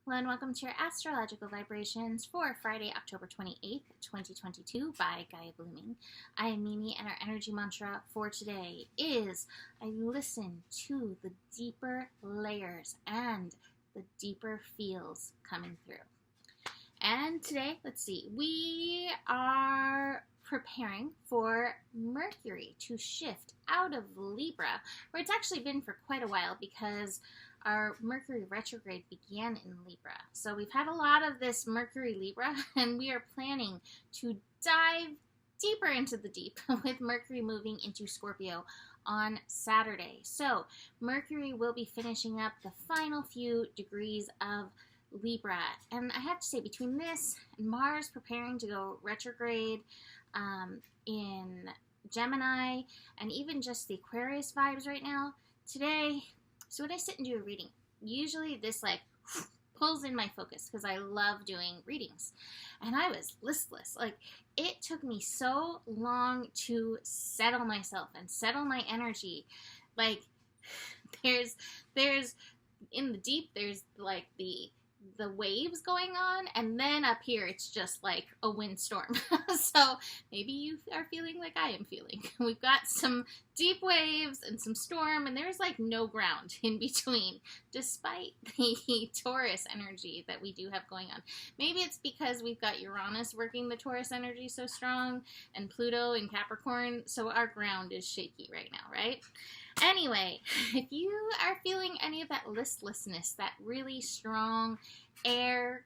Hello and welcome to your astrological vibrations for Friday, October 28th, 2022 by Gaia Blooming. I am Mimi and our energy mantra for today is I listen to the deeper layers and the deeper feels coming through. And today, let's see, we are preparing for Mercury to shift out of Libra, where it's actually been for quite a while because our Mercury retrograde began in Libra. So we've had a lot of this Mercury Libra, and we are planning to dive deeper into the deep with Mercury moving into Scorpio on Saturday. So Mercury will be finishing up the final few degrees of Libra. And I have to say, between this and Mars preparing to go retrograde in Gemini, and even just the Aquarius vibes right now, today, so when I sit and do a reading, usually this pulls in my focus because I love doing readings. And I was listless. It took me so long to settle myself and settle my energy. There's in the deep, there's the waves going on, and then up here it's just like a windstorm. So maybe you are feeling like I am feeling. We've got some deep waves and some storm, and there's no ground in between, despite the Taurus energy that we do have going on. Maybe it's because we've got Uranus working the Taurus energy so strong, and Pluto in Capricorn, so our ground is shaky right now, right? Anyway, if you are feeling any of that listlessness, that really strong air,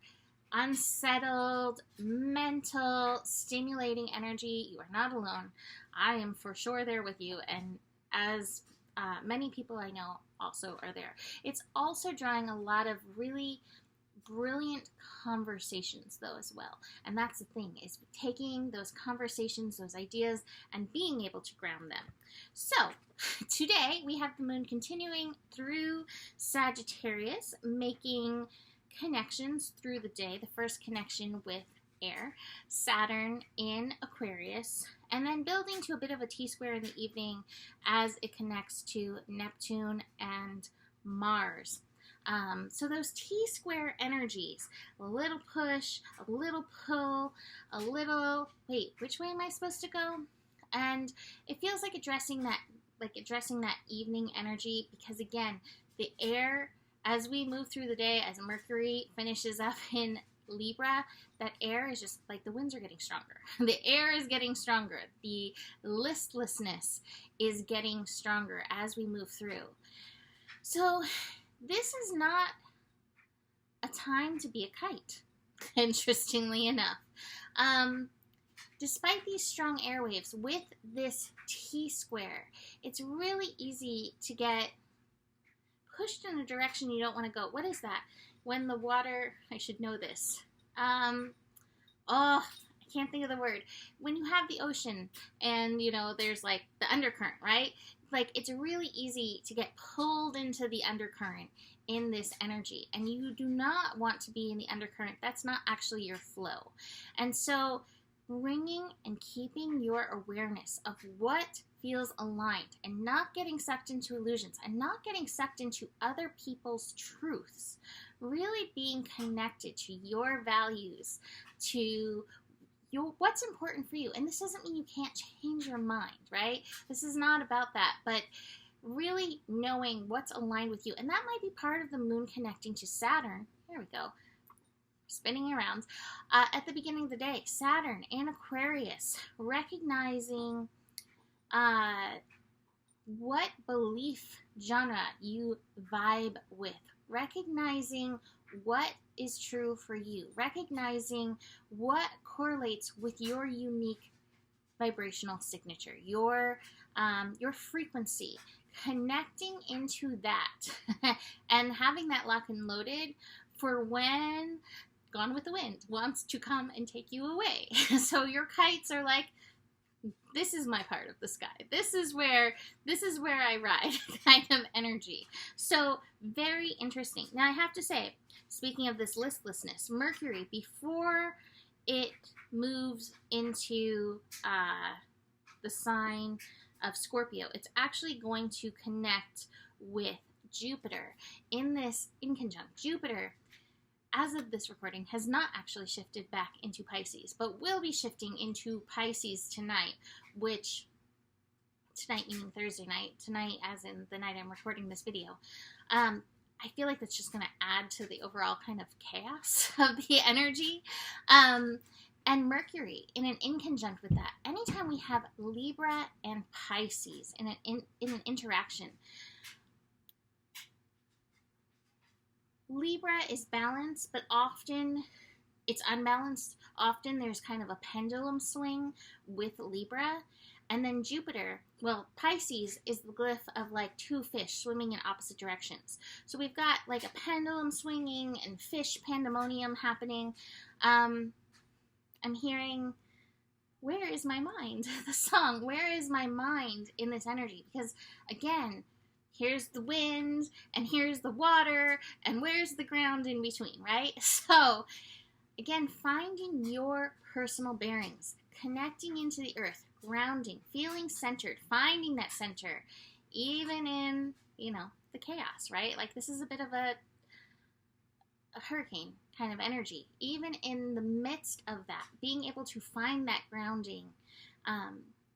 unsettled, mental, stimulating energy, you are not alone. I am for sure there with you, and as many people I know also are there. It's also drawing a lot of really brilliant conversations though as well, and that's the thing, is taking those conversations, those ideas, and being able to ground them. So today we have the moon continuing through Sagittarius, making connections through the day. The first connection with air, Saturn in Aquarius, and then building to a bit of a T-square in the evening as it connects to Neptune and Mars. So those T-square energies, a little push, a little pull, a little, wait, which way am I supposed to go? And it feels like addressing that evening energy, because again, the air, as we move through the day, as Mercury finishes up in Libra, that air is just the winds are getting stronger. The air is getting stronger. The listlessness is getting stronger as we move through. So this is not a time to be a kite, interestingly enough. Despite these strong airwaves, with this T-square, it's really easy to get pushed in a direction you don't want to go. What is that? When the water, I should know this. I can't think of the word. When you have the ocean and, there's the undercurrent, right? It's really easy to get pulled into the undercurrent in this energy, and you do not want to be in the undercurrent. That's not actually your flow. And so bringing and keeping your awareness of what feels aligned, and not getting sucked into illusions, and not getting sucked into other people's truths, really being connected to your values, to what's important for you. And this doesn't mean you can't change your mind, right? This is not about that, but really knowing what's aligned with you. And that might be part of the moon connecting to Saturn. Here we go. Spinning around. At the beginning of the day, Saturn and Aquarius, recognizing what belief genre you vibe with, recognizing what is true for you, recognizing what correlates with your unique vibrational signature, your frequency, connecting into that and having that lock and loaded for when Gone with the Wind wants to come and take you away. So your kites are this is my part of the sky. This is where I ride kind of energy. So very interesting. Now I have to say, speaking of this listlessness, Mercury, before it moves into the sign of Scorpio, it's actually going to connect with Jupiter in conjunct. Jupiter as of this recording, has not actually shifted back into Pisces, but will be shifting into Pisces tonight, which, tonight meaning Thursday night, tonight as in the night I'm recording this video. I feel like that's just going to add to the overall kind of chaos of the energy. And Mercury, in conjunct with that, anytime we have Libra and Pisces in an interaction, Libra is balanced, but often it's unbalanced. Often there's kind of a pendulum swing with Libra. And then Jupiter, well, Pisces is the glyph of like two fish swimming in opposite directions. So we've got like a pendulum swinging and fish pandemonium happening. I'm hearing, where is my mind? The song, where is my mind in this energy? Because again, here's the wind and here's the water and where's the ground in between, right? So again, finding your personal bearings, connecting into the earth, grounding, feeling centered, finding that center, even in, the chaos, right? Like this is a bit of a hurricane kind of energy. Even in the midst of that, being able to find that grounding,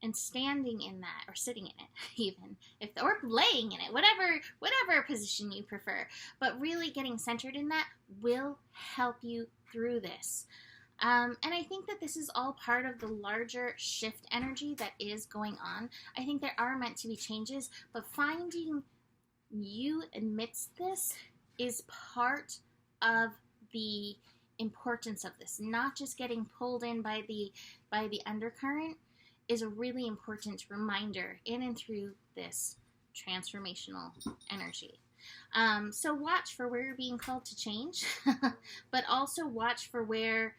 and standing in that, or sitting in it, even, or laying in it, whatever position you prefer, but really getting centered in that will help you through this. And I think that this is all part of the larger shift energy that is going on. I think there are meant to be changes, but finding you amidst this is part of the importance of this. Not just getting pulled in by the undercurrent is a really important reminder in and through this transformational energy. So watch for where you're being called to change, but also watch for where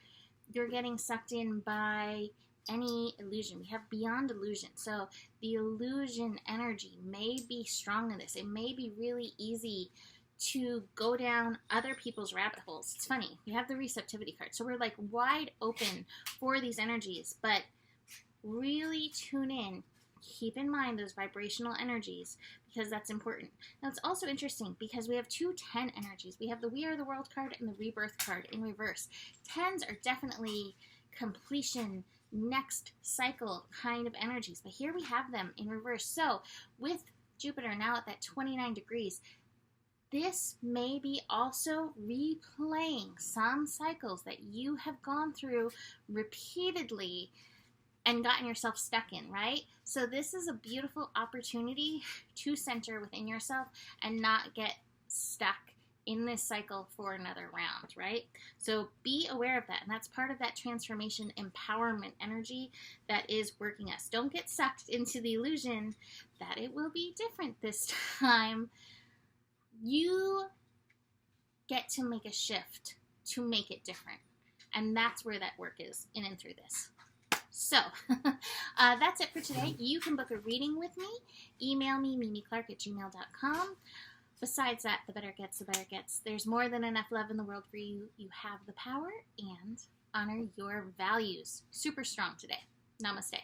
you're getting sucked in by any illusion. We have beyond illusion. So the illusion energy may be strong in this. It may be really easy to go down other people's rabbit holes. It's funny. We have the receptivity card. So we're like wide open for these energies, but really tune in. Keep in mind those vibrational energies because that's important. Now it's also interesting because we have two 10 energies. We have the We Are the World card and the Rebirth card in reverse. 10s are definitely completion, next cycle kind of energies, but here we have them in reverse. So with Jupiter now at that 29 degrees, this may be also replaying some cycles that you have gone through repeatedly and gotten yourself stuck in, right? So this is a beautiful opportunity to center within yourself and not get stuck in this cycle for another round, right? So be aware of that, and that's part of that transformation empowerment energy that is working us. Don't get sucked into the illusion that it will be different this time. You get to make a shift to make it different, and that's where that work is in and through this. So, that's it for today. You can book a reading with me. Email me, mimiclark@gmail.com. Besides that, the better it gets, the better it gets. There's more than enough love in the world for you. You have the power, and honor your values. Super strong today. Namaste.